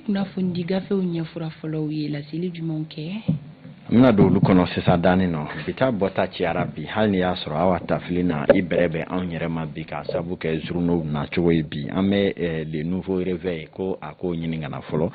kunnafoni gafew ɲɛfura fɔlɔw ye laseli jumɛnw kɛ? Mina do olu kɔnɔ sisan dani no bita bɔta ciyara bi hali ni y'a sɔrɔ awa tafili na i bɛrɛ bɛ anw yɛrɛ ma bi ka sabu kɛ journaux na cogo ye bi an bɛ le nouveau réveil ko a ko ɲini kana fɔlɔ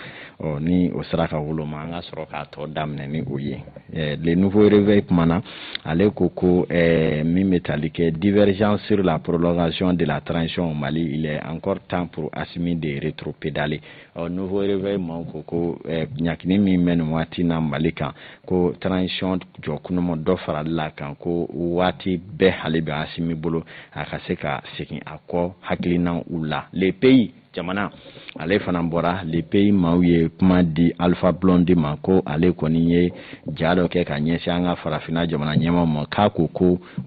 ni o sera ka woloma an ka sɔrɔ k'a tɔ daminɛ ni o ye le nouveau réveil kumana ale ko min bɛ tali kɛ divergence sur la prolongation de la transition au Mali il est encore temps pour Assimi de rétropédaler nouveau réveil man ko ɲakini min bɛ nin waati na Mali kan ko transition jɔ kunuma dɔ farali la kan ko waati bɛɛ hali bɛ Assimi bolo a ka se ka segin a kɔ hakilina u la les pays jamana ale fana bɔra les pays maaw ye kuma di Alpha Blondy ma ko ale kɔni ye ja dɔ kɛ ka ɲɛsin an ka farafina jamana ɲɛmaw ma k'a ko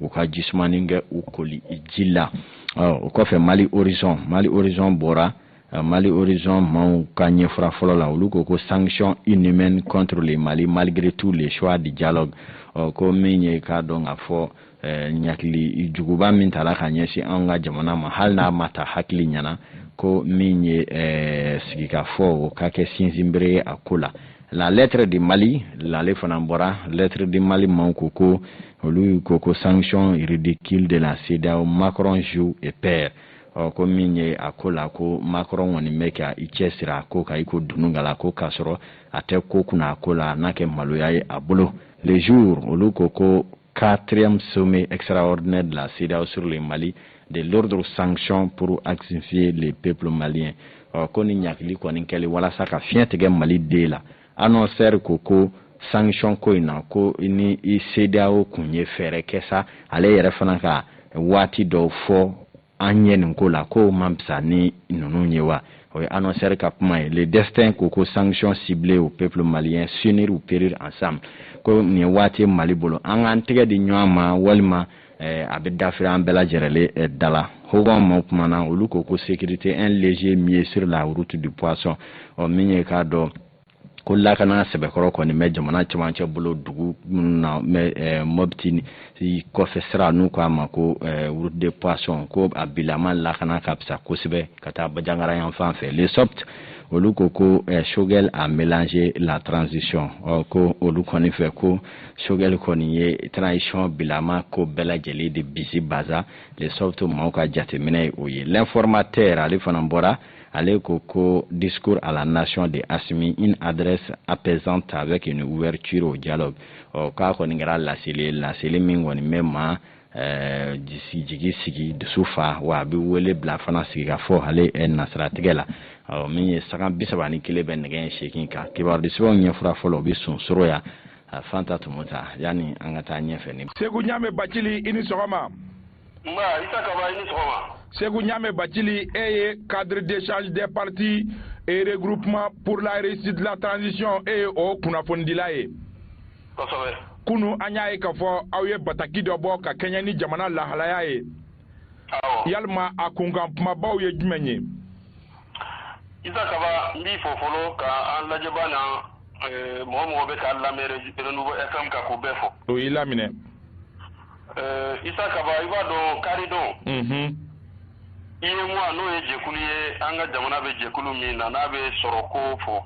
u ka jisumani kɛ u koli ji la o kɔfɛ Mali Horizon bɔra Mali Horizon maaw ka ɲɛfura fɔlɔ la olu ko sanction inhumaine contre le Mali malgré tous les choix de dialogue ko min ye k'a dɔn ka fɔ ɲakili juguba min tala ka ɲɛsin an ka jamana ma hali n'a ma ta hakili ɲana ko min ye sigikafɔ o ka kɛ sinsinbere a ko la la lettre de Mali l'ale fana bɔra lettre de Mali maaw ko olu ko sanction ridicule de la CEDEAO Macron joue et perd ko min ye a ko la ko Macron kɔni bɛ ka i cɛsiri a ko ka i ko dunugala ko k'a sɔrɔ a tɛ ko kunna a ko la n'a kɛ maloya ye a bolo le jour olu ko 4e sommet extraordinaire de la CEDEAO sur le Mali de l'ordre sanction pour actifier le peuple malien ko ni ɲakili kɔni kɛli walasa ka fiɲɛ tigɛ Mali den la annonceur ko sanction ko in na ko ni CEDEAO kun ye fɛɛrɛ kɛ sa ale yɛrɛ fana ka waati dɔw fɔ an ye nin ko la ko man bisa ni ninnu ye wa o ye annonceur ka kuma ye le destin ko sanction ciblée au peuple malien s'unir ou périr ensemble ko nin waati Mali bolo an k'an tɛgɛ di ɲɔgɔn ma walima a bɛ dafiri an bɛɛ lajɛlen dala hogan ma kumana olu ko sécurité un léger mieux sur la route du poisson min ye k'a dɔn ko lakana sɛbɛkɔrɔ kɔni bɛ jamana cɛmancɛ bolo dugu na Mopti kɔfɛ sira n'u k'a ma ko route de poisson ko a bilama lakana ka bisa kosɛbɛ ka taa Bajangara yan fan fɛ les soft olu ko Choguel a mélangé la transition ko olu kɔni fɛ ko Choguel kɔni ye transition bilama ko bɛɛ lajɛlen de bisi baza les soft maaw ka jateminɛ o ye l'informateur ale fana bɔra ale ko discours à la nation de Assimi une adresse apaisante avec une ouverture au dialogue k'a kɔni kɛra laseli min kɔni bɛ ma jigi sigi dusu fa wa a bɛ wele bila fana sigi ka fɔ ale nasiratigɛ la min ye saga 31 bɛ nɛgɛ 8 kan kibaru sɛbɛnw ɲɛfura fɔlɔ o bɛ sonsoro ya Fanta Tumuta yani an ka taa ɲɛfɛ ni Segu Ɲame Bacili i ni sɔgɔma Isa Kaba i ni sɔgɔma Segu Ɲame Bacili ye cadre d'échange des partis et regroupement pour la réussite de la transition o kunnafonidila ye kosɛbɛ kunu an y'a ye k'a fɔ aw ye bataki dɔ bɔ ka kɛɲɛ ni jamana lahalaya ye yalima a kunkan kumabaw ye jumɛn ye Isa Kaba n b'i fo fɔlɔ ka an lajɛba na mɔgɔ bɛ k'a lamɛn Renouveau FM ka k'u bɛɛ fɔ o y'i laminɛ Isa Kaba i b'a dɔn kari dɔn IEMOA n'o ye jɛkulu ye an ka jamana bɛ jɛkulu min na n'a bɛ sɔrɔ ko fɔ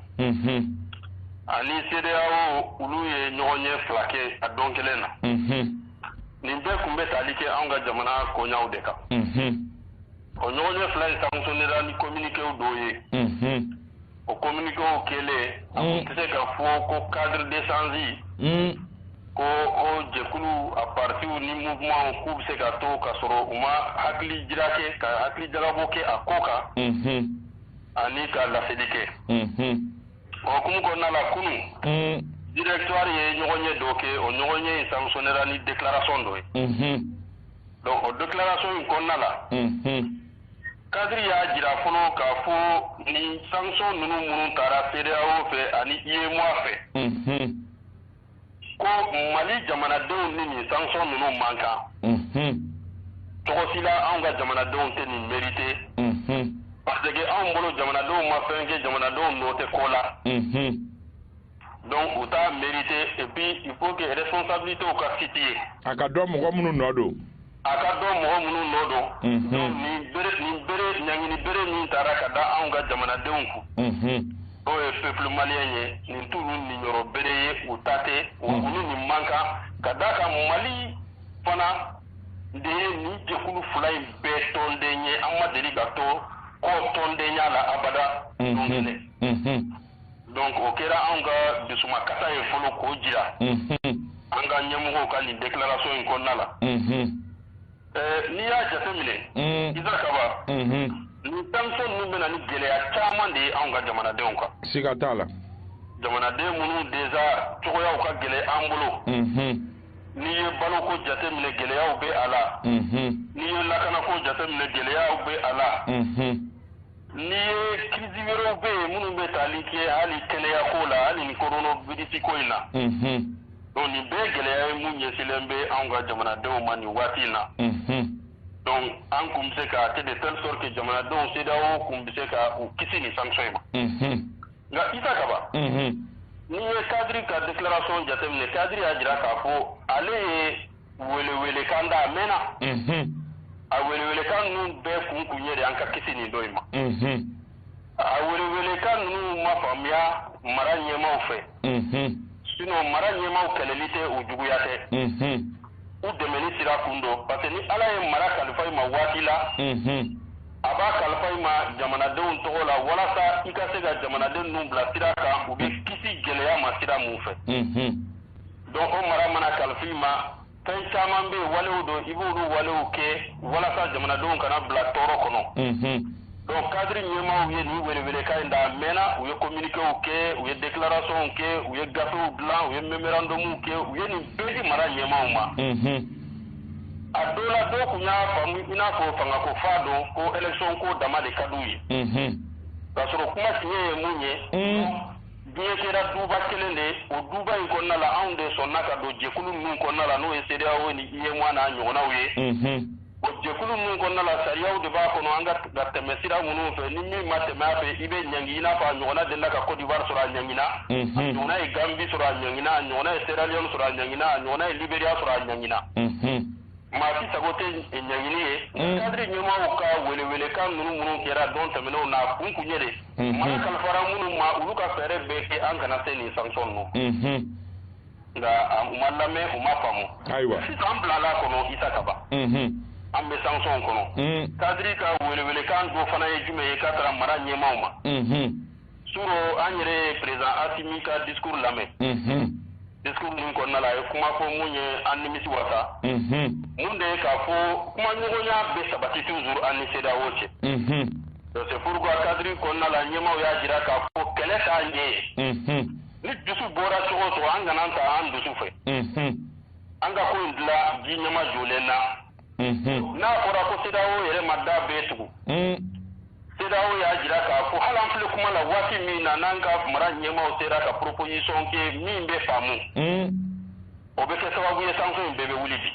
ani CEDEAO olu ye ɲɔgɔn ɲɛ fila kɛ a don kelen na nin bɛɛ kun bɛ tali kɛ an ka jamana koɲaw de kan o ɲɔgɔn ɲɛ fila in sanctionnera ni communiquéw dɔw ye o communiquéw kɛlen a kun tɛ se ka fɔ ko cadre d'échange ko o jɛkulu a partiw ni mouvement k'u bɛ se ka to ka sɔrɔ u ma hakili jira kɛ ka hakili jagabɔ kɛ a ko kan ani ka laseli kɛ o hukumu kɔnɔna la kunu directoire ye ɲɔgɔn ɲɛ dɔ kɛ o ɲɔgɔn ɲɛ in sanctionnera ni déclaration dɔ ye donc o déclaration in kɔnɔna la cadre y'a jira fɔlɔ k'a fɔ ni sanction ninnu minnu taara CEDEAO fɛ ani IEMOA fɛ ko Mali jamanadenw ni nin sanction ninnu man kan tɔgɔ si la anw ka jamanadenw tɛ nin mérité parce que anw bolo jamanadenw ma fɛn kɛ jamanadenw nɔ tɛ ko la donc u t'a mérité et puis il faut que responsabilité ka situer a ka dɔn mɔgɔ minnu nɔ don a ka dɔn mɔgɔ minnu nɔ don nin bere ɲangini bere min taara ka da anw ka jamanadenw kun peuple malien ye nin tulu ni yoro bere ye utate ulu ni manka kadaka Mali fana de ni jekulu fulay be tondenye amma deli gato ko tondenya la abada donc o kera anga bisuma kata e folo ko jira anga nyamugo ka ni déclaration ko nala ni ya jatemile izakaba ni tanso ni mena ni geleya chaman de anga jamana de onka sigatala jamana de munu deja togoya ka gele ambulo ni ye balo ko jatemile geleya be ala ni ye lakana ko jatemile geleya be ala ni ye krizi wero be munu be talike hali keleya ko la hali ni korono bidisi ko ina donc ni be geleya mu nyesilembe anga jamana de o mani watina donc an kum se ka te de telle sorte que jamana de o sedao kum se ka u kisi ni sanction ma nga isa kaba ni ye cadre ka déclaration jatemile cadre a jira ka fo ale wele kanda mena a wele kan nu be kunkunye de anka kisi ni doima a wele kan nu ma famia mara nyema ofe sino mara nyema o kelelite o juguyate u demeni sira kundo parce que ni ala ye mara kalifai ma watila aba kalifai ma jamana de un togola wala sa ikase ga jamana de nu bla sira ka u bi kisi geleya ma sira mu fe donc o mara mana kalifai ma tay caman be walew do ibulu walew ke wala sa jamana don kana bla toro kono donc cadre nyema ye ni wele kay nda mena u ye communiqué o ke u ye déclaration ke u ye gafo blanc u ye memorandum ke u ye ni bedi mara nyema ma adola do kunya famu ina ko fanga ko fado ko election ko dama de kaduyi kasoro kuma tiye munye biye kera duba kelende o duba in konna la aunde sonna ka do jekulu nun konna la no esede awo ni iye mwana nyona uye o jekulu nun konna la sariya de ba kono anga gatte mesira munu fe ni mi mate mafe ibe nyangi ina fa nyona de la ka Côte d'Ivoire sura nyangina nyona e Gambie sura nyangina nyona e Sierra Leone sura nyangina nyona e Liberia sura nyangina ma fi sagote nyangini ye cadre nyoma o ka wele kan munu kera don temeno na kunkunyere ma kalfara munu ma uluka fere beke an kana seni sanction no nga umallame umafamu aywa si tambla la kono isakaba ambe sanction kono cadre ka wele kan do fana ye jume ye katara mara nyema uma suro anyere président Assimi ka discours lame discours ni ko nala e kuma ko munye animisi wasa munde ka fo kuma nyogonya be sabati toujours anise da woche donc c'est pourquoi cadre ko nala nyema ya jira ka fo kele ka nge ni dusu bora chogo to anga nanta an dusu fe anga ko ndla ji nyema jolena na kora ko sedawo yere madda be tugu sedawo ya jira ka fo halan fle kuma la wati mi na nanga mara nyema o sera ka proposition ke mi be famu o be ke sababu ye sanction bebe wulidi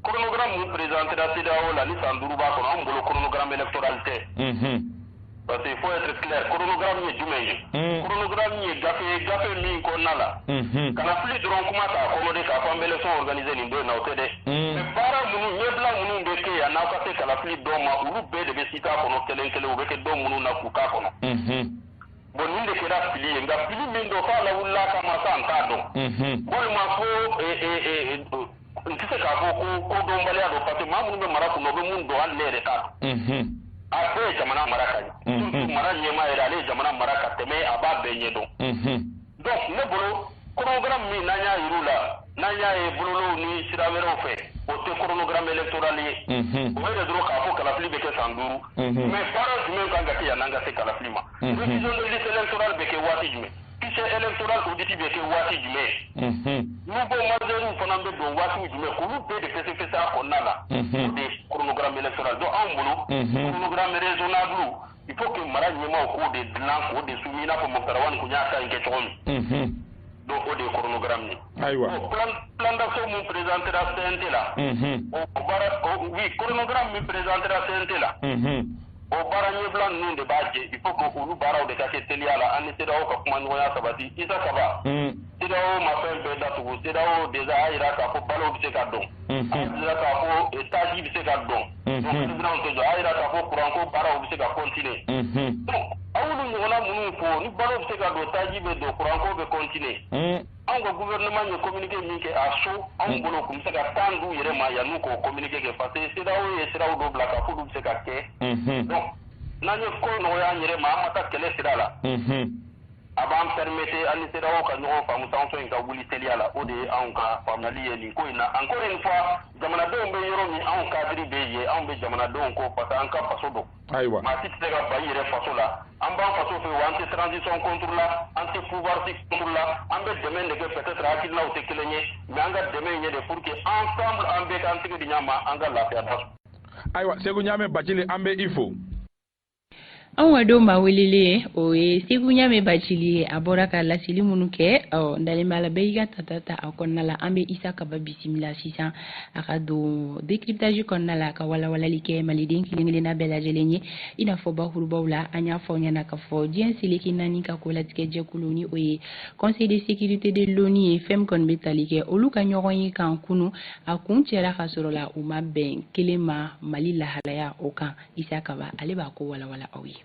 chronogramme mu présenté da sedawo la ni sanduru ba kono am bolo chronogramme électoral te parce qu'il faut être clair chronogramme ni jumeye chronogramme ni gafe mi ko nala kana fli dron kuma ta ko de ka fa mbele so organiser ni do na otede mais bara munu nyebla munu be ke ya na ka te kala fli do ma ulu be de be sita kono kelen u be ke do munu na ku ka kono bon ni de kera fili nga fili min do fa la wulla ka ma sa anta do bon ma fo ntise ka fo ko do mbali ado pate ma munu be mara ku no be mun do an lere ka abe jamana maraka surtout mara nyema era le jamana maraka teme aba benye do donc ne bolo chronogramme mi nanya irula nanya e bolo ni sirawero fe o te chronogramme électoral ye o re dro ka fo kala fli be ke sanduru mais para jume ka ngati ya nanga se kala flima décision de liste électorale be ke wati jume fichier électoral audit be ke wati jume nubo mazeru fana be do wati jume ko lu be de pese ko nala de chronogramme électoral do en bolo chronogramme raisonnable il faut que mara nyema ko de blanc ko de soumina ko mokarawan ko nyaka nke chon do o de chronogramme ni aywa plan d'action mu présenter la CNT là o bara oui chronogramme mi présenter la CNT là o bara nyebla nu de baje il faut que ulu bara o de ka telia la an te dawo ka kuma nyoya sabati isa kaba te dawo ma fe be da tu te dawo déjà ayira ka fo balo bi se ka don ayira ka fo état bi se ka don donc président te ayira ka fo courant ko bara o bi se ka continuer donc awulu nyona munu fo ni balo be se ka do taji be do kuran ko be continuer an ko gouvernement ni communiquer min ke aso an bolo kum se ka tandu yere ma ya nu ko communiquer ke parce que c'est dawo ye sira do bla ka fu du se ka ke donc nanye ko no ya yere ma mata kele sira la avant permettre ani sira o ka no fa mutan so en ka wuli telia la o de an ka famali ye ni ko ina encore une fois jamana do be yoro ni an cadre be ye an be jamana do ko pata an ka paso do aywa ma ti se ka ba yere faso la an ba faso fe wanti transition contre la anti pouvoir contre la an be demain de peut-être akil na o te kelenye mais an ga demain ye de pour que ensemble an be kan tigi nyama an ga la fa aywa segu nyame bacili ambe ifo an wado ma welele o ye Segu Ɲame Bacili a bɔra ka lasili minnu kɛ ndalemala bɛɛ y'i ka tatata a kɔnɔna la an bɛ Isa Kaba bisimila sisan a ka don décryptage kɔnɔna la ka walawalali kɛ maliden kelen-kelenna bɛɛ lajɛlen ye i n'a fɔ bakurubaw la an y'a fɔ ɲɛna k'a fɔ diɲɛ seleke naani ka kolatigɛ jɛkulu ni o ye conseil de sécurité de l'ONU ye fɛn min kɔni bɛ tali kɛ olu ka ɲɔgɔn ye kan kunu a kun cɛra ka sɔrɔ la u ma bɛn kelen ma Mali lahalaya o kan Isa Kaba ale b'a ko walawala aw ye.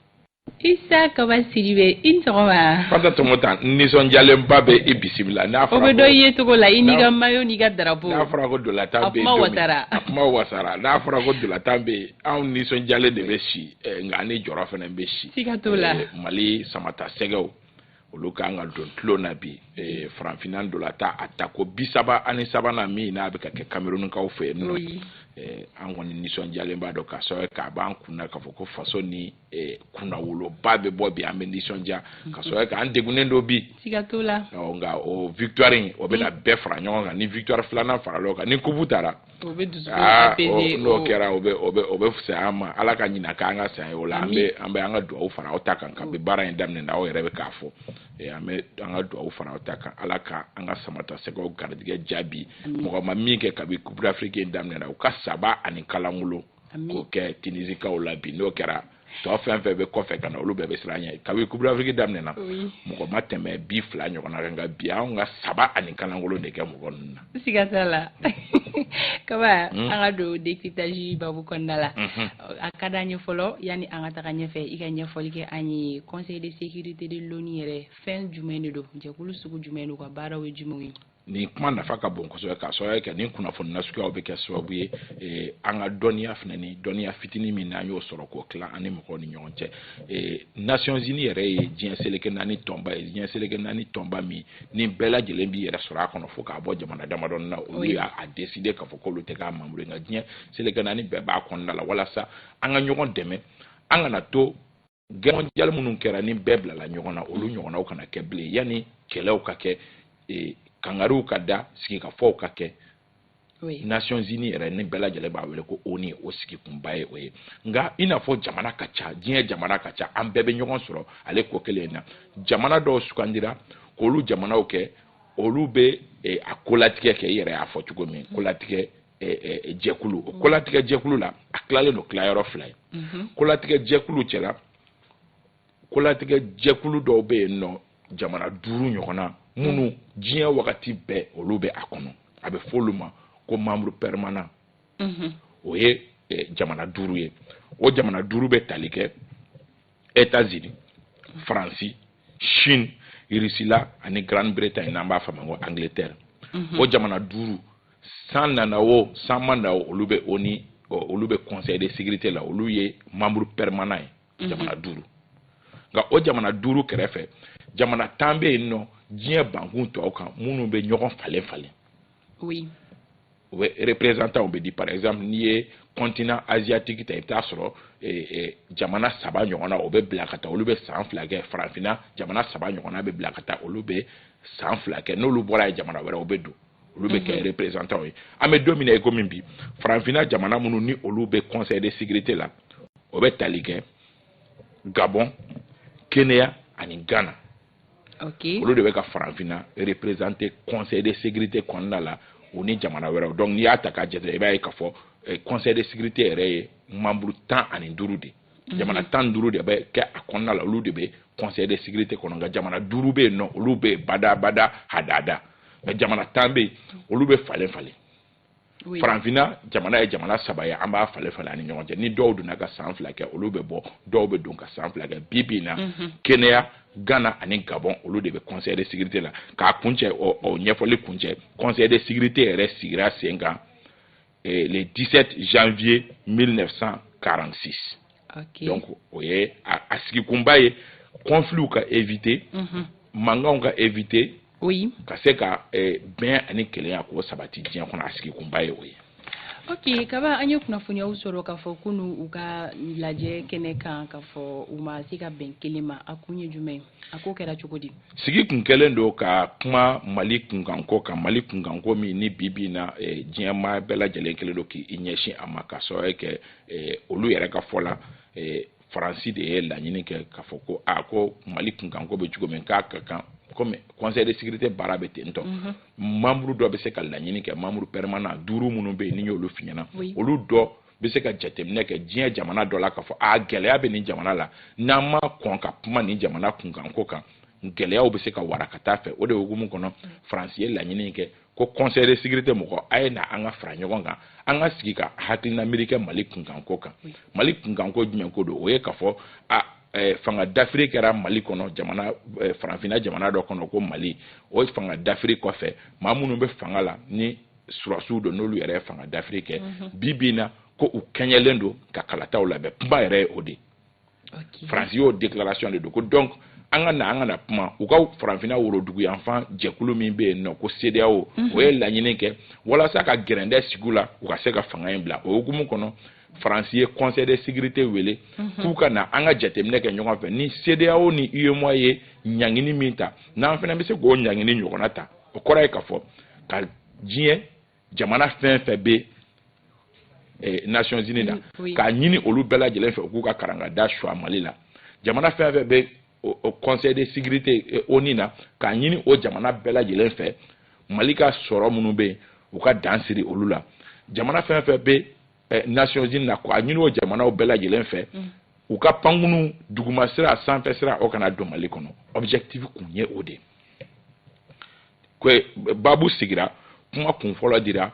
Isa Kaba Sidibe i sɔgɔma. Fata Tomotan nisɔndiyalenba bɛ i bisimila n'a fɔra ko. O bɛ dɔ ye cogo la i n'i ka maillot n'i ka drapeau. N'a fɔra ko dolatan bɛ yen a kuma wasara n'a fɔra ko dolatan bɛ yen anw nisɔndiyalen de bɛ si nka ani jɔrɔ fana bɛ si. Siga t'o la. Mali samata sɛgɛw olu kan ka don tulon na bi farafinna dolatan a ta ko 33 min n'a bɛ ka kɛ Camerounkaw fɛ yen nɔ. An kɔni nisɔndiyalen b'a dɔn k'a sɔrɔ k'a b'an kunna k'a fɔ ko faso ni kunnawoloba bɛ bɔ bi an bɛ nisɔndiya k'a sɔrɔ k'an degunnen dɔ bi. Siga t'o la. Nka o victoire in o bɛna bɛɛ fara ɲɔgɔn kan ni victoire filanan fara ɲɔgɔn kan ni coupe taara. O bɛ dusukun apaiser n'o kɛra o bɛ fisaya an ma Ala ka ɲina k'an ka saya o la an bɛ an ka dugawu fara aw ta kan kabi baara in daminɛ aw yɛrɛ bɛ k'a fɔ an bɛ an ka dugawu fara aw ta kan Ala ka an ka samata sɛgɛw garijɛgɛ jaabi mɔgɔ ma min kɛ kabi coupe d'Afrique in daminɛ u ka saba ani kalangolo k'o kɛ Tinisikaw la bi n'o kɛra tɔ fɛn fɛn bɛ kɔfɛ ka na olu bɛɛ bɛ siran ɲɛ kabi coupe d'Afrique daminɛna mɔgɔ ma tɛmɛ bi 2 ɲɔgɔn na kan nka bi an ka saba ani kalangolo de kɛ mɔgɔ ninnu na. Siga t'a la Kaba an ka don décryptage babu kɔnɔna la a ka d'an ye fɔlɔ yanni an ka taga ɲɛfɛ i ka ɲɛfɔli kɛ an ye conseil de sécurité de l'ONU yɛrɛ fɛn jumɛn de don jɛkulu sugu jumɛn don ka baaraw ye jumɛnw ye. Ni kuma nafa ka bon kosɛbɛ k'a sababu kɛ ni kunnafoni nasuguyaw bɛ kɛ sababu ye an ka dɔnniya fana ni dɔnniya fitinin min n'an y'o sɔrɔ k'o tila ani mɔgɔw ni ɲɔgɔn cɛ Nations Unies yɛrɛ ye diɲɛ seleke 4 tɔnba ye diɲɛ seleke 4 tɔnba min ni bɛɛ lajɛlen b'i yɛrɛ sɔrɔ a kɔnɔ fo k'a bɔ jamana damadɔni na olu y'a décider k'a fɔ k'olu tɛ k'a membre nka diɲɛ seleke 4 bɛɛ b'a kɔnɔna la walasa an ka ɲɔgɔn dɛmɛ an kana to guerre mondiale minnu kɛra ni bɛɛ bilala ɲɔgɔn na olu ɲɔgɔnnaw kana kɛ bilen yanni kɛlɛw ka kɛ kangariw ka da sigikafɔw ka kɛ Nations Unies yɛrɛ ni bɛɛ lajɛlen b'a wele ko ONU o sigikunba ye o ye nka i n'a fɔ jamana ka ca diɲɛ jamana ka ca an bɛɛ bɛ ɲɔgɔn sɔrɔ ale ko kelen in na jamana dɔw sugandira k'olu jamanaw kɛ olu bɛ a kolatigɛ kɛ i yɛrɛ y'a fɔ cogo min kolatigɛ jɛkulu o kolatigɛ jɛkulu la a tilalen don tilayɔrɔ 2 ye kolatigɛ jɛkulu cɛla kolatigɛ jɛkulu dɔw bɛ yen nɔ jamana 5 ɲɔgɔnna minnu diɲɛ wagati bɛɛ olu bɛ a kɔnɔ a bɛ fɔ olu ma ko membre permanent o ye jamana 5 ye o jamana 5 bɛ tali kɛ États-Unis Faransi Chine Russie ani Grande-Bretagne n'an b'a fɔ ma ko Angleterre o jamana 5 san nana o san ma na olu bɛ ONU olu bɛ conseil de sécurité la olu ye membre permanent ye jamana 5 nka o jamana 5 kɛrɛfɛ jamana 10 bɛ yen nɔ diɲɛ bankun tɔw kan minnu bɛ ɲɔgɔn falen oui o bɛ représentant bɛ di par exemple n'i ye continent asiatique ta i bɛ taa sɔrɔ jamana 3 ɲɔgɔnna o bɛ bila ka taa olu bɛ san 2 kɛ farafinna jamana 3 ɲɔgɔnna bɛ bila ka taa olu bɛ san 2 kɛ n'olu bɔra ye jamana wɛrɛ o bɛ don olu bɛ kɛ représentant ye an bɛ don min na i ko min bi farafinna jamana minnu ni olu bɛ conseil de sécurité la o bɛ tali kɛ Gabon Kenya ani Ghana olu de bɛ ka farafinna représenter conseil de sécurité kɔnɔna la o ni jamana wɛrɛw donc n'i y'a ta k'a jate i b'a ye k'a fɔ conseil de sécurité yɛrɛ ye membre 15 de jamana 15 de bɛ kɛ a kɔnɔna la olu de bɛ conseil de sécurité kɔnɔ nka jamana 5 bɛ yen nɔ olu bɛ bada hadada mais jamana 10 bɛ yen olu bɛ falen farafinna jamana ye jamana 3 ye an b'a falen ani ɲɔgɔn cɛ ni dɔw donna ka san 2 kɛ olu bɛ bɔ dɔw bɛ don ka san 2 kɛ bi na Kenya Ghana ani Gabon olu de be conseil de sécurité la ka kunche o nyefoli kunche conseil de sécurité resigira senga le 17 janvier 1946. Okay. Donc oye asiki kumbaye conflit ka éviter manga ka éviter oui ka se ka ben ani kelenya ko sabati dien ko asiki kumbaye oye. Ok, kaba anyo kunafunya usoro kafo kunu uka laje keneka kafo umasika benkelema akunye jume akokera chukudi. Sigi kunkelendo ka kuma Mali kunganko ka Mali kunganko mi ni bibi na diema bela jelenkelendo ki inyeshi amaka so eke olu yere ka fola Francis de la nyini ke kafoko ako Mali kunganko be jugo men ka comme conseil de sécurité barabe tento membre do be se ka la nyini ke membre permanent duru munu be ni yolu finyana olu do be se ka jatemne ke dien jamana do la kafo a gele be ni jamana la na ma konka puma ni jamana kunganko kan gele o be se ka warakata fe o de ogumu kono Francis la nyini ke ko conseil de sécurité moko ay na anga franyogon kan anga sigika hakina americain Mali kunganko kan Mali kunganko djmen ko do o ye kafo a fanga d'Afrique era Mali kono jamana franfina jamana do kono ko Mali o fanga d'Afrique ko fe mamunu be fanga la ni surasu do nolu yere fanga d'Afrique bibina ko u kenyelendo ka kalata la be pumba yere odi France yo déclaration de ko donc anga na puma u ka franfina woro dugu enfant jekulu min be no ko CEDEAO o ye la nyine ke wala sa ka grande sigula u ka se ka fanga embla o gumu kono Français conseil de sécurité wele pour kana anga jatemne ke nyonga fe ni CEDEAO ni UEMOA ye nyangini minta na fena be se go nyangini nyogona ta o kora e ka fo ka jie jamana fin be Nations Unies da ka nyini olu bela jelen fe ku ka karanga da shwa Mali la jamana fin be au conseil de sécurité onina ka nyini o jamana bela jelen fe Mali ka soro munu be u ka dansiri olu la jamana fin be Nations Unies na ko anyini o jamana o bela jelen fe u ka pangunu duguma sira sanfɛ sira o kana do Mali kono objectif kunye ode ko babu sigira kuma kun fɔlɔ dira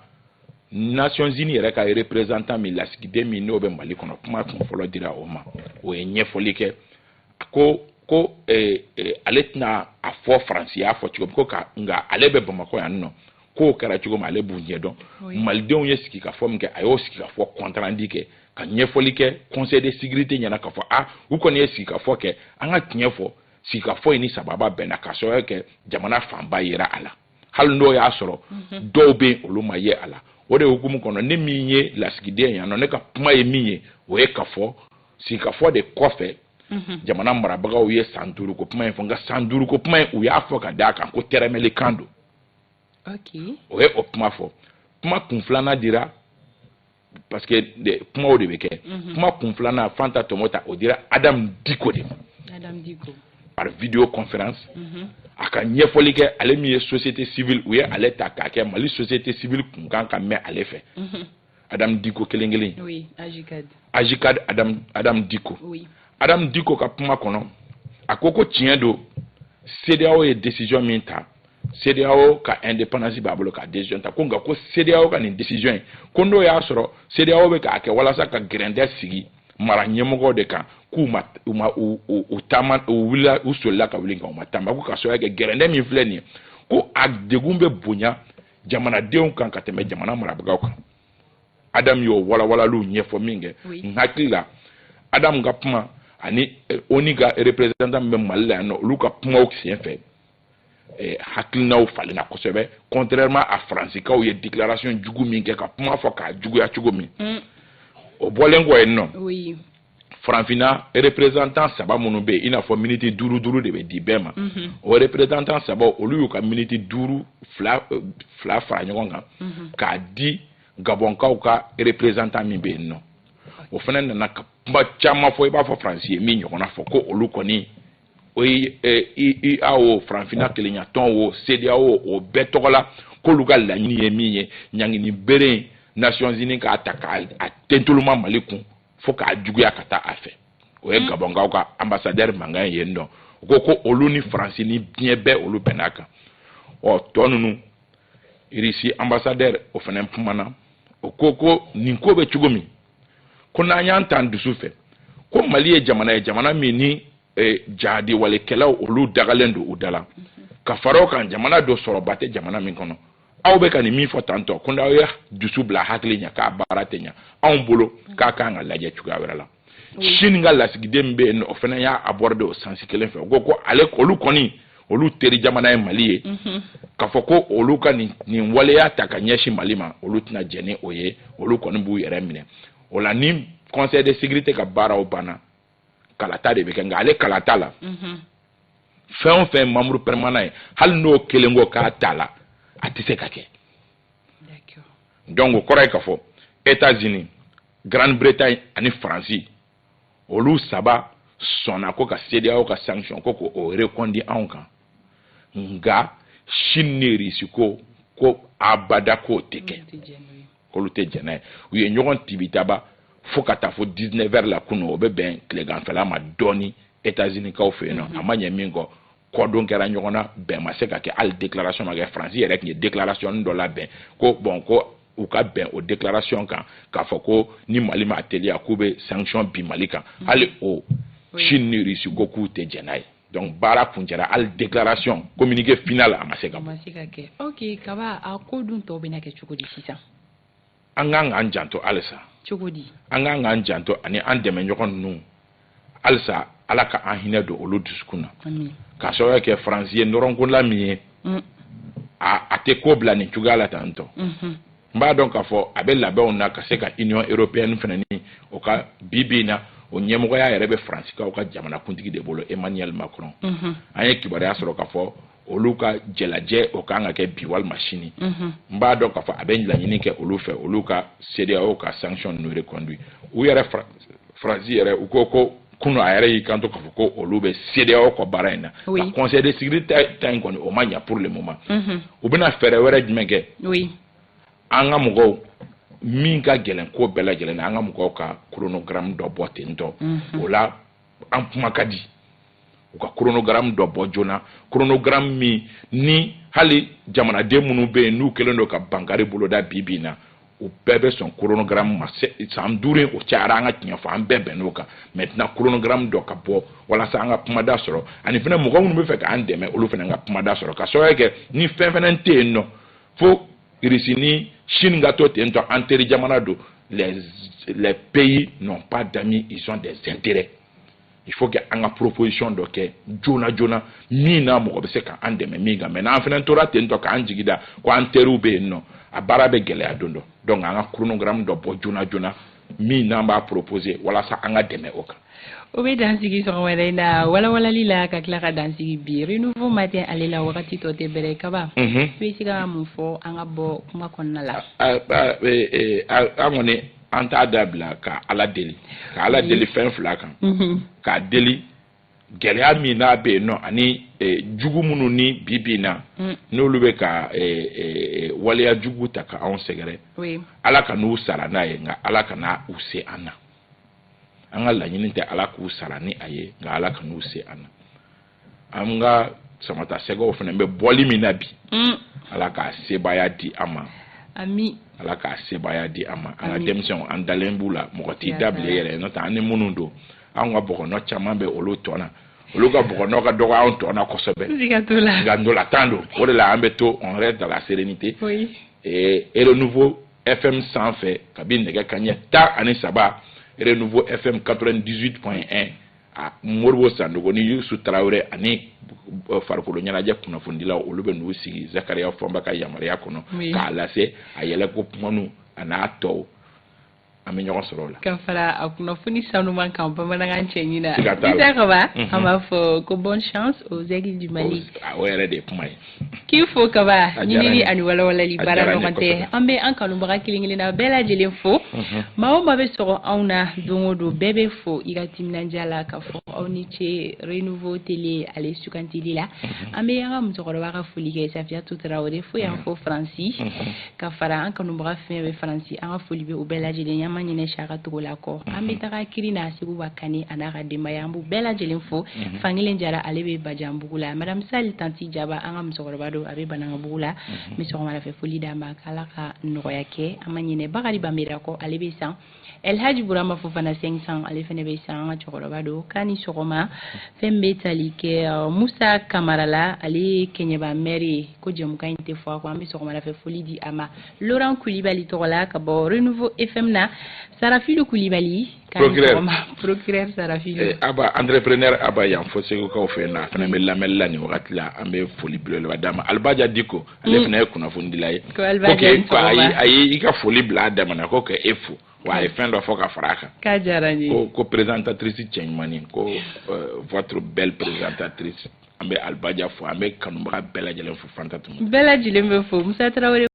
Nations Unies yɛrɛ ka représentant mi lasigiden mi n'o bɛ Mali kono kuma kun fɔlɔ dira o ma o ye ɲɛfɔli kɛ ko ale tɛna a fɔ Faransi y'a fɔ cogo ko ka nga ale bɛ Bamako yan nɔ ko kɛra cogo ma ale b'u ɲɛdɔn malidenw ye sigi ka fɔ min kɛ a y'o sigi ka fɔ contrandi kɛ ka ɲɛfɔli kɛ conseil de sécurité ɲɛna ka fɔ u kɔni ye sigi ka fɔ kɛ an ka tiɲɛ fɔ sigi ka fɔ ni sababa bɛnna ka sɔrɔ kɛ jamana fanba yera a la hali n'o y'a sɔrɔ dɔw bɛ olu ma ye a la o de hukumu kɔnɔ ne min ye lasigiden yan nɔ ne ka kuma ye min ye o ye ka fɔ sigi ka fɔ de kɔfɛ jamana marabagaw ye san 5 ko kuma in fɔ nka san 5 ko kuma in u y'a fɔ ka d'a kan ko tɛrɛmɛli kan don o ye o kuma fɔ kuma kun filanan dira parce que kumaw de bɛ kɛ kuma kun filanan Fanta Tomota o dira Adam Diko de ma par vidéoconférence a ka ɲɛfɔli kɛ ale min ye société civile u ye ale ta k'a kɛ Mali société civile kun kan ka mɛn ale fɛ Adam Diko kelen kelen Ajikad Adam Diko Adam Diko ka kuma kɔnɔ a ko tiɲɛ don CEDEAO ye décision min ta CEDEAO ka indépendance b'a bolo ka décision ta ko nka ko CEDEAO ka nin décision ko n'o y'a sɔrɔ CEDEAO bɛ k'a kɛ walasa ka gɛrɛndɛ sigi mara ɲɛmɔgɔw de kan k'u taama u wulila u solila ka wuli nka u ma taama ko ka sɔrɔ kɛ gɛrɛndɛ min filɛ nin ye ko a degun bɛ bonya jamanadenw kan ka tɛmɛ jamana marabagaw kan Adam y'o walawalaliw ɲɛfɔ min kɛ n hakili la Adam ka kuma ani ONU ka représentant min bɛ Mali la yan nɔ olu ka kumaw sen fɛ hakilinaw falenna kosɛbɛ contrairement à Fransikaw ye déclaration jugu min kɛ ka kuma fɔ k'a juguya cogo min o bɔlen kɔ yen nɔ Franfina représentant saba minnu bɛ yen i n'a fɔ miniti 5 de bɛ di bɛɛ ma o représentant saba olu y'u ka miniti 5 fila fara ɲɔgɔn kan k'a di Gabonkaw ka représentant min bɛ yen nɔ o fana nana ka kuma caman fɔ i b'a fɔ Faransi ye min ɲɔgɔnna fɔ ko olu kɔni o ye IAO Franfina kelenya-tɔn o CEDEAO o bɛɛ tɔgɔ la k'olu ka laɲini ye min ye ɲangini bere Nations Unies k'a ta k'a tentuluma Mali kun fo k'a juguya ka taa a fɛ o ye Gabonkaw ka ambassadeur mankan ye yen nɔ o ko olu ni Faransi ni diɲɛ bɛɛ olu bɛn'a kan tɔ ninnu Russie ambassadeur o fana kumana o ko nin ko bɛ cogo min ko n'an y'an ta dusu fɛ ko Mali ye jamana min ni jadi wale kɛlaw olu dagalen do u dala ka faro kan jamana do sɔrɔ ba tɛ jamana min kɔnɔ aw bɛ ka nin min fɔ tantɔ ko n'aw ye dusu bila hakili ɲa k'a baara tɛ ɲa anw bolo k'a kan ka lajɛ cogoya wɛrɛ la Chine ka lasigiden bɛ yen o fana y'a aborder o sansi kelen fɛ ko ale olu kɔni olu teri jamana ye Mali ye k'a fɔ ko olu ka nin waleya ta ka ɲɛsin Mali ma olu tɛna jɛn ni o ye olu kɔni b'u yɛrɛ minɛ o la ni conseil de sécurité ka baaraw banna kalata de bɛ kɛ nka ale kalata la fɛn o fɛn membre permanent ye hali n'o kelen ko k'a ta la a tɛ se ka kɛ donc o kɔrɔ ye k'a fɔ États-Unis Grande-Bretagne ani Faransi olu saba sɔnna ko ka CEDEAO ka sanction ko o rekondi anw kan nka Chine ni Russie ko abada ko tɛ kɛ k'olu tɛ jɛn n'a ye u ye ɲɔgɔn tibitaba fo ka taa fo 19h la kunun o bɛ bɛn tileganfɛla ma dɔɔni États-Unis kaw fɛ yen nɔ a ma ɲɛ min kɔ kɔdon kɛra ɲɔgɔn na bɛn ma se ka kɛ hali déclaration ma kɛ Faransi yɛrɛ tun ye déclaration dɔ labɛn ko ko u ka bɛn o déclaration kan k'a fɔ ko ni Mali ma teliya k'u bɛ sanction bi Mali kan hali o Chine ni Russie ko k'u tɛ jɛn n'a ye donc baara kun cɛra hali déclaration communiqué final a ma se ka kɛ ok Kaba a ko dun tɔw bɛna kɛ cogo di sisan an kan k'an janto halisa cogo di an kan k'an janto ani an dɛmɛ ɲɔgɔn ninnu halisa Ala ka an hinɛ don olu dusukun na k'a sababu kɛ Faransi ye nɔrɔnkola min ye a tɛ ko bila nin cogoya la tantɔ n b'a dɔn k'a fɔ a bɛ labɛnw na ka se ka Union européenne fana ni o ka bibi na o ɲɛmɔgɔya yɛrɛ bɛ Faransikaw ka jamana kuntigi de bolo Emmanuel Macron an ye kibaruya sɔrɔ k'a fɔ olu ka jɛlajɛ o kan ka kɛ bi walima sini n b'a dɔn k'a fɔ a bɛ laɲini kɛ olu fɛ olu ka CEDEAO ka sanction ninnu reconduit u yɛrɛ Faransi yɛrɛ u ko kunu a yɛrɛ y'i kanto k'a fɔ ko olu bɛ CEDEAO ka baara in na ka conseil de sécurité ta in kɔni o ma ɲɛ pour le moment u bɛna fɛɛrɛ wɛrɛ jumɛn kɛ an ka mɔgɔw min ka gɛlɛn ko bɛɛ lajɛlen na an ka mɔgɔw ka chronogramme dɔ bɔ ten tɔ o la an kuma ka di u ka chronogramme dɔ bɔ joona chronogramme min ni hali jamanaden minnu bɛ yen n'u kɛlen don ka bankari boloda bi na u bɛɛ bɛ sɔn chronogramme ma san 5 o cayara an ka tiɲɛ fɔ an bɛɛ bɛn n'o kan maintenant chronogramme dɔ ka bɔ walasa an ka kumada sɔrɔ ani fana mɔgɔ minnu bɛ fɛ k'an dɛmɛ olu fana ka kumada sɔrɔ ka sababu kɛ ni fɛn fana tɛ yen nɔ fo Russie ni Chine ka to ten tɔ an teri jamana do les pays n'ont pas d'amis ils ont des intérêts il faut que an ka proposition dɔ kɛ joona min na mɔgɔ bɛ se k'an dɛmɛ min kan mais n'an fana tora ten tɔ k'an jigi da ko an teriw bɛ yen nɔ a baara bɛ gɛlɛya don dɔ donc an ka chronogramme dɔ bɔ joona min n'an b'a proposer walasa an ka dɛmɛ o kan o bɛ dansigi sɔgɔma wɛrɛ in na walawalali la ka tila ka dansigi bi renouveau matin ale la wagati tɔ tɛ bɛrɛ Kaba i bɛ se ka mun fɔ an ka bɔ kuma kɔnɔna la an kɔni an t'a dabila ka Ala deli fɛn fila kan k'a deli gɛlɛya min n'a bɛ yen nɔ ani jugu minnu ni bi na n'olu bɛ ka waleya jugu ta ka anw sɛgɛrɛ Ala ka n'u sara n'a ye nka Ala ka n'a u se an na an ka laɲini tɛ Ala k'u sara ni a ye nka Ala ka n'u se an na an ka samata sɛgɛw fana bɛ bɔli min na bi Ala k'a sebaya di an ma ami Ala k'a sebaya di an ma an ka denmisɛnw an dalen b'u la mɔgɔ t'i dabile yɛrɛ n'o tɛ an ni minnu don an ka bɔgɔnɔ caman bɛ olu tɔ na olu ka bɔgɔnɔ ka dɔgɔ anw tɔ na kosɛbɛ nka ndolantan don o de la an bɛ to on reste dans la sérénité et Renouveau FM sanfɛ kabini nɛgɛ kanɲɛ 13 Renouveau FM 98.1 a Moribo Sandogo ni Youssou Traoré ani farikolo ɲɛnajɛ kunnafonidilaw olu bɛ n'u sigi Zakaria Fɔnba ka yamaruya kɔnɔ k'a lase a yɛlɛko kumanu a n'a tɔw an bɛ ɲɔgɔn sɔrɔ o la ka fara a kunnafoni sanuman kan bamanankan cɛ ɲina Isa Kaba an b'a fɔ ko bonne chance aux aiguilles du Mali o yɛrɛ de ye kuma ye k'i fo Kaba ɲinini ani walawalali baara ɲɔgɔn tɛ an bɛ an kanubaga kelen na bɛɛ lajɛlen fo maa o maa bɛ sɔrɔ anw na don o don bɛɛ bɛ fo i ka timinandiya la ka fɔ aw ni ce Renouveau télé ale sugantili la an bɛ an ka musokɔrɔba ka foli kɛ Safiatou Traoré fo yan fo Faransi ka fara an kanubaga fɛn bɛ Faransi an ka foli bɛ u bɛɛ lajɛlen ma ɲinɛ Saka Togo la kɔ an bɛ taga kiri n'a Seku Bakani a n'a ka denbaya an b'u bɛɛ lajɛlen fo fankelen jara ale bɛ Bajanbugu la madame Sali tanti Jaba an ka musokɔrɔba don a bɛ Banangabugu la n bɛ sɔgɔmada fɛ foli d'a ma k'Ala ka nɔgɔya kɛ an ma ɲinɛ Bakari Banbera kɔ ale bɛ san Elhaji Burama Fofana 500 ale fɛnɛ bɛ san an ka cɛkɔrɔba don k'a ni sɔgɔma fɛn bɛ tali kɛ Musa Kamara la ale ye Kɛɲɛba maire ye ko jɛmukan in tɛ fɔ a kɔ an bɛ sɔgɔmada fɛ foli di a ma Laurent Kulibali tɔgɔ la ka bɔ Renouveau FM na Sarafilu Kulibali procureur Sarafilu aba entrepreneur aba yan fo segukaw fɛ na fana bɛ lamɛnni la nin wagati la an bɛ foli belebeleba d'a ma Albaja Diko ale fana ye kunnafoni dila ye ayi i ka foli bila a damana ko kɛ e fo wa a ye fɛn dɔ fɔ ka fara a kan k'a diyara n ye ko présentatrice cɛ ɲumanin ko votre belle présentatrice an bɛ Albaja fo an bɛ kanubaga bɛɛ lajɛlen fo Fanta Tuma bɛɛ lajɛlen bɛ fo Musa Tarawele